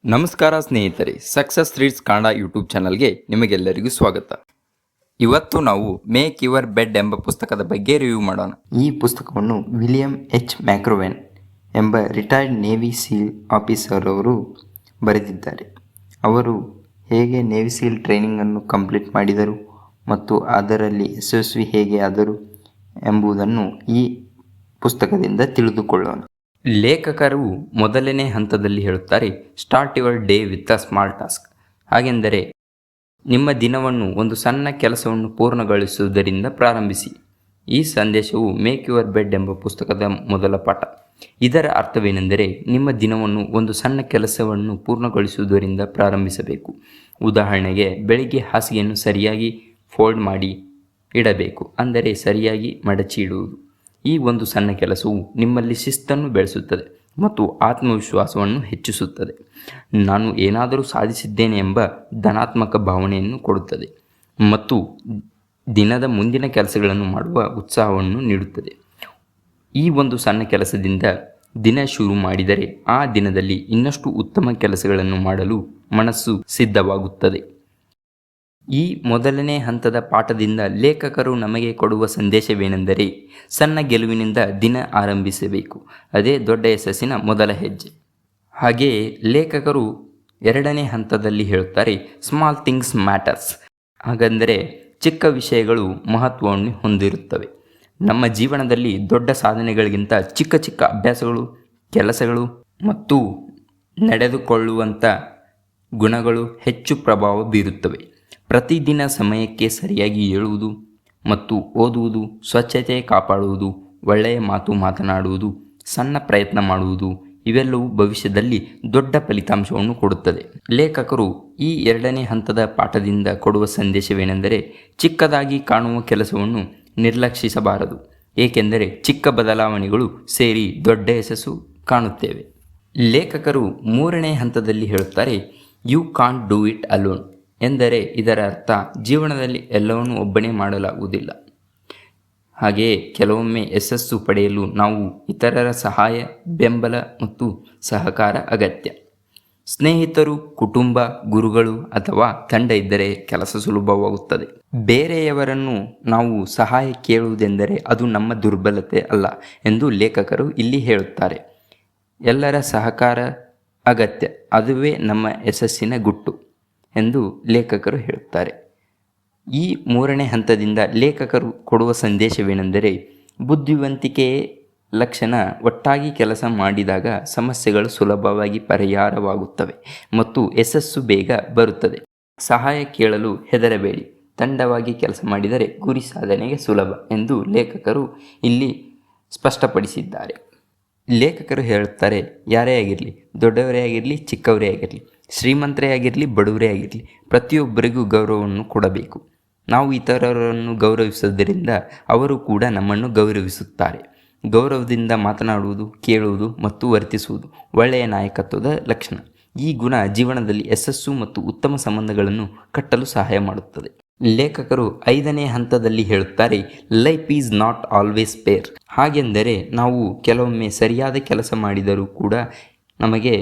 ನಮಸ್ಕಾರ ಸ್ನೇಹಿತರೆ, success reeds Kannada YouTube ಚಾನಲ್ಗೆ ನಿಮಗೆಲ್ಲರಿಗೂ ಸ್ವಾಗತ. ಇವತ್ತು ನಾವು ಮೇಕ್ ಯುವರ್ ಬೆಡ್ ಎಂಬ ಪುಸ್ತಕದ ಬಗ್ಗೆ ರಿವ್ಯೂ ಮಾಡೋಣ. ಈ ಪುಸ್ತಕವನ್ನು ವಿಲಿಯಂ ಎಚ್ ಮ್ಯಾಕ್ರೋವೆನ್ ಎಂಬ ರಿಟೈರ್ಡ್ ನೇವಿ ಸೀಲ್ ಆಫೀಸರ್ ಅವರು ಬರೆದಿದ್ದಾರೆ. ಅವರು ಹೇಗೆ ನೇವಿ ಸೀಲ್ ಟ್ರೈನಿಂಗನ್ನು ಕಂಪ್ಲೀಟ್ ಮಾಡಿದರು ಮತ್ತು ಅದರಲ್ಲಿ ಯಶಸ್ವಿ ಹೇಗೆ ಆದರು ಎಂಬುದನ್ನು ಈ ಪುಸ್ತಕದಿಂದ ತಿಳಿದುಕೊಳ್ಳೋಣ. ಲೇಖಕರು ಮೊದಲನೇ ಹಂತದಲ್ಲಿ ಹೇಳುತ್ತಾರೆ, start your day with a small task. ಹಾಗೆಂದರೆ ನಿಮ್ಮ ದಿನವನ್ನು ಒಂದು ಸಣ್ಣ ಕೆಲಸವನ್ನು ಪೂರ್ಣಗೊಳಿಸುವುದರಿಂದ ಪ್ರಾರಂಭಿಸಿ. ಈ ಸಂದೇಶವು ಮೇಕ್ ಯುವರ್ ಬೆಡ್ ಎಂಬ ಪುಸ್ತಕದ ಮೊದಲ ಪಾಠ. ಇದರ ಅರ್ಥವೇನೆಂದರೆ ನಿಮ್ಮ ದಿನವನ್ನು ಒಂದು ಸಣ್ಣ ಕೆಲಸವನ್ನು ಪೂರ್ಣಗೊಳಿಸುವುದರಿಂದ ಪ್ರಾರಂಭಿಸಬೇಕು. ಉದಾಹರಣೆಗೆ, ಬೆಳಿಗ್ಗೆ ಹಾಸಿಗೆಯನ್ನು ಸರಿಯಾಗಿ ಫೋಲ್ಡ್ ಮಾಡಿ ಇಡಬೇಕು, ಅಂದರೆ ಸರಿಯಾಗಿ ಮಡಚಿ ಇಡುವುದು. ಈ ಒಂದು ಸಣ್ಣ ಕೆಲಸವು ನಿಮ್ಮಲ್ಲಿ ಶಿಸ್ತನ್ನು ಬೆಳೆಸುತ್ತದೆ ಮತ್ತು ಆತ್ಮವಿಶ್ವಾಸವನ್ನು ಹೆಚ್ಚಿಸುತ್ತದೆ. ನಾನು ಏನಾದರೂ ಸಾಧಿಸಿದ್ದೇನೆ ಎಂಬ ಧನಾತ್ಮಕ ಭಾವನೆಯನ್ನು ಕೊಡುತ್ತದೆ ಮತ್ತು ದಿನದ ಮುಂದಿನ ಕೆಲಸಗಳನ್ನು ಮಾಡುವ ಉತ್ಸಾಹವನ್ನು ನೀಡುತ್ತದೆ. ಈ ಒಂದು ಸಣ್ಣ ಕೆಲಸದಿಂದ ದಿನ ಶುರು ಮಾಡಿದರೆ ಆ ದಿನದಲ್ಲಿ ಇನ್ನಷ್ಟು ಉತ್ತಮ ಕೆಲಸಗಳನ್ನು ಮಾಡಲು ಮನಸ್ಸು ಸಿದ್ಧವಾಗುತ್ತದೆ. ಈ ಮೊದಲನೇ ಹಂತದ ಪಾಠದಿಂದ ಲೇಖಕರು ನಮಗೆ ಕೊಡುವ ಸಂದೇಶವೇನೆಂದರೆ, ಸಣ್ಣ ಗೆಲುವಿನಿಂದ ದಿನ ಆರಂಭಿಸಬೇಕು, ಅದೇ ದೊಡ್ಡ ಯಶಸ್ಸಿನ ಮೊದಲ ಹೆಜ್ಜೆ. ಹಾಗೆಯೇ ಲೇಖಕರು ಎರಡನೇ ಹಂತದಲ್ಲಿ ಹೇಳುತ್ತಾರೆ, ಸ್ಮಾಲ್ ಥಿಂಗ್ಸ್ ಮ್ಯಾಟರ್ಸ್. ಹಾಗಂದರೆ ಚಿಕ್ಕ ವಿಷಯಗಳು ಮಹತ್ವವನ್ನು ಹೊಂದಿರುತ್ತವೆ. ನಮ್ಮ ಜೀವನದಲ್ಲಿ ದೊಡ್ಡ ಸಾಧನೆಗಳಿಗಿಂತ ಚಿಕ್ಕ ಚಿಕ್ಕ ಅಭ್ಯಾಸಗಳು, ಕೆಲಸಗಳು ಮತ್ತು ನಡೆದುಕೊಳ್ಳುವಂಥ ಗುಣಗಳು ಹೆಚ್ಚು ಪ್ರಭಾವ ಬೀರುತ್ತವೆ. ಪ್ರತಿದಿನ ಸಮಯಕ್ಕೆ ಸರಿಯಾಗಿ ಏಳುವುದು ಮತ್ತು ಓದುವುದು, ಸ್ವಚ್ಛತೆ ಕಾಪಾಡುವುದು, ಒಳ್ಳೆಯ ಮಾತು ಮಾತನಾಡುವುದು, ಸಣ್ಣ ಪ್ರಯತ್ನ ಮಾಡುವುದು, ಇವೆಲ್ಲವೂ ಭವಿಷ್ಯದಲ್ಲಿ ದೊಡ್ಡ ಫಲಿತಾಂಶವನ್ನು ಕೊಡುತ್ತದೆ. ಲೇಖಕರು ಈ ಎರಡನೇ ಹಂತದ ಪಾಠದಿಂದ ಕೊಡುವ ಸಂದೇಶವೇನೆಂದರೆ, ಚಿಕ್ಕದಾಗಿ ಕಾಣುವ ಕೆಲಸವನ್ನು ನಿರ್ಲಕ್ಷಿಸಬಾರದು, ಏಕೆಂದರೆ ಚಿಕ್ಕ ಬದಲಾವಣೆಗಳು ಸೇರಿ ದೊಡ್ಡ ಯಶಸ್ಸು ಕಾಣುತ್ತೇವೆ. ಲೇಖಕರು ಮೂರನೇ ಹಂತದಲ್ಲಿ ಹೇಳುತ್ತಾರೆ, you can't do it alone. ಎಂದರೆ ಇದರ ಅರ್ಥ, ಜೀವನದಲ್ಲಿ ಎಲ್ಲವನ್ನೂ ಒಬ್ಬನೇ ಮಾಡಲಾಗುವುದಿಲ್ಲ. ಹಾಗೆಯೇ ಕೆಲವೊಮ್ಮೆ ಯಶಸ್ಸು ಪಡೆಯಲು ನಾವು ಇತರರ ಸಹಾಯ, ಬೆಂಬಲ ಮತ್ತು ಸಹಕಾರ ಅಗತ್ಯ. ಸ್ನೇಹಿತರು, ಕುಟುಂಬ, ಗುರುಗಳು ಅಥವಾ ತಂಡ ಇದ್ದರೆ ಕೆಲಸ ಸುಲಭವಾಗುತ್ತದೆ. ಬೇರೆಯವರನ್ನು ನಾವು ಸಹಾಯ ಕೇಳುವುದೆಂದರೆ ಅದು ನಮ್ಮ ದುರ್ಬಲತೆ ಅಲ್ಲ ಎಂದು ಲೇಖಕರು ಇಲ್ಲಿ ಹೇಳುತ್ತಾರೆ. ಎಲ್ಲರ ಸಹಕಾರ ಅಗತ್ಯ, ಅದುವೇ ನಮ್ಮ ಯಶಸ್ಸಿನ ಗುಟ್ಟು ಎಂದು ಲೇಖಕರು ಹೇಳುತ್ತಾರೆ. ಈ ಮೂರನೇ ಹಂತದಿಂದ ಲೇಖಕರು ಕೊಡುವ ಸಂದೇಶವೇನೆಂದರೆ, ಬುದ್ಧಿವಂತಿಕೆಯೇ ಲಕ್ಷಣ. ಒಟ್ಟಾಗಿ ಕೆಲಸ ಮಾಡಿದಾಗ ಸಮಸ್ಯೆಗಳು ಸುಲಭವಾಗಿ ಪರಿಹಾರವಾಗುತ್ತವೆ ಮತ್ತು ಯಶಸ್ಸು ಬೇಗ ಬರುತ್ತದೆ. ಸಹಾಯ ಕೇಳಲು ಹೆದರಬೇಡಿ, ತಂಡವಾಗಿ ಕೆಲಸ ಮಾಡಿದರೆ ಗುರಿ ಸಾಧನೆಗೆ ಸುಲಭ ಎಂದು ಲೇಖಕರು ಇಲ್ಲಿ ಸ್ಪಷ್ಟಪಡಿಸಿದ್ದಾರೆ. ಲೇಖಕರು ಹೇಳುತ್ತಾರೆ, ಯಾರೇ ಆಗಿರಲಿ, ದೊಡ್ಡವರೇ ಆಗಿರಲಿ, ಚಿಕ್ಕವರೇ ಆಗಿರಲಿ, ಶ್ರೀಮಂತರೇ ಆಗಿರಲಿ, ಬಡವರೇ ಆಗಿರಲಿ, ಪ್ರತಿಯೊಬ್ಬರಿಗೂ ಗೌರವವನ್ನು ಕೊಡಬೇಕು. ನಾವು ಇತರರನ್ನು ಗೌರವಿಸುವುದರಿಂದ ಅವರು ಕೂಡ ನಮ್ಮನ್ನು ಗೌರವಿಸುತ್ತಾರೆ. ಗೌರವದಿಂದ ಮಾತನಾಡುವುದು, ಕೇಳುವುದು ಮತ್ತು ವರ್ತಿಸುವುದು ಒಳ್ಳೆಯ ನಾಯಕತ್ವದ ಲಕ್ಷಣ. ಈ ಗುಣ ಜೀವನದಲ್ಲಿ ಯಶಸ್ಸು ಮತ್ತು ಉತ್ತಮ ಸಂಬಂಧಗಳನ್ನು ಕಟ್ಟಲು ಸಹಾಯ ಮಾಡುತ್ತದೆ. ಲೇಖಕರು ಐದನೇ ಹಂತದಲ್ಲಿ ಹೇಳುತ್ತಾರೆ, life is not always fair. ಹಾಗೆಂದರೆ ನಾವು ಕೆಲವೊಮ್ಮೆ ಸರಿಯಾದ ಕೆಲಸ ಮಾಡಿದರೂ ಕೂಡ ನಮಗೆ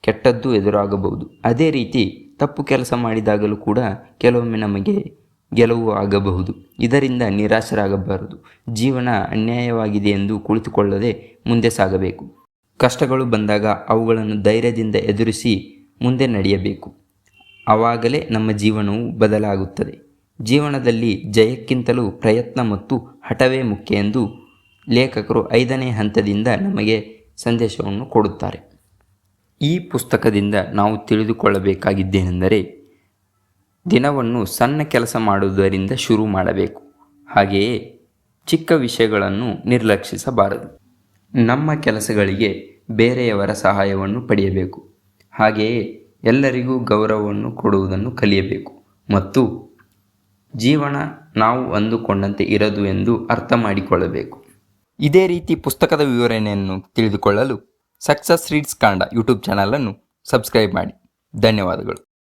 ಕೆಟ್ಟದ್ದು ಎದುರಾಗಬಹುದು. ಅದೇ ರೀತಿ ತಪ್ಪು ಕೆಲಸ ಮಾಡಿದಾಗಲೂ ಕೂಡ ಕೆಲವೊಮ್ಮೆ ನಮಗೆ ಗೆಲುವು ಆಗಬಹುದು. ಇದರಿಂದ ನಿರಾಶರಾಗಬಾರದು. ಜೀವನ ಅನ್ಯಾಯವಾಗಿದೆ ಎಂದು ಕುಳಿತುಕೊಳ್ಳದೆ ಮುಂದೆ ಸಾಗಬೇಕು. ಕಷ್ಟಗಳು ಬಂದಾಗ ಅವುಗಳನ್ನು ಧೈರ್ಯದಿಂದ ಎದುರಿಸಿ ಮುಂದೆ ನಡೆಯಬೇಕು. ಆವಾಗಲೇ ನಮ್ಮ ಜೀವನವು ಬದಲಾಗುತ್ತದೆ. ಜೀವನದಲ್ಲಿ ಜಯಕ್ಕಿಂತಲೂ ಪ್ರಯತ್ನ ಮತ್ತು ಹಠವೇ ಮುಖ್ಯ ಎಂದು ಲೇಖಕರು ಐದನೇ ಹಂತದಿಂದ ನಮಗೆ ಸಂದೇಶವನ್ನು ಕೊಡುತ್ತಾರೆ. ಈ ಪುಸ್ತಕದಿಂದ ನಾವು ತಿಳಿದುಕೊಳ್ಳಬೇಕಾಗಿದ್ದೇನೆಂದರೆ, ದಿನವನ್ನು ಸಣ್ಣ ಕೆಲಸ ಮಾಡುವುದರಿಂದ ಶುರು ಮಾಡಬೇಕು. ಹಾಗೆಯೇ ಚಿಕ್ಕ ವಿಷಯಗಳನ್ನು ನಿರ್ಲಕ್ಷಿಸಬಾರದು. ನಮ್ಮ ಕೆಲಸಗಳಿಗೆ ಬೇರೆಯವರ ಸಹಾಯವನ್ನು ಪಡೆಯಬೇಕು. ಹಾಗೆಯೇ ಎಲ್ಲರಿಗೂ ಗೌರವವನ್ನು ಕೊಡುವುದನ್ನು ಕಲಿಯಬೇಕು ಮತ್ತು ಜೀವನ ನಾವು ಅಂದುಕೊಂಡಂತೆ ಇರದು ಎಂದು ಅರ್ಥ ಮಾಡಿಕೊಳ್ಳಬೇಕು. ಇದೇ ರೀತಿ ಪುಸ್ತಕದ ವಿವರಣೆಯನ್ನು ತಿಳಿದುಕೊಳ್ಳಲು ಸಕ್ಸಸ್ ರೀಡ್ಸ್ ಕನ್ನಡ ಯೂಟ್ಯೂಬ್ ಚಾನಲನ್ನು ಸಬ್ಸ್ಕ್ರೈಬ್ ಮಾಡಿ. ಧನ್ಯವಾದಗಳು.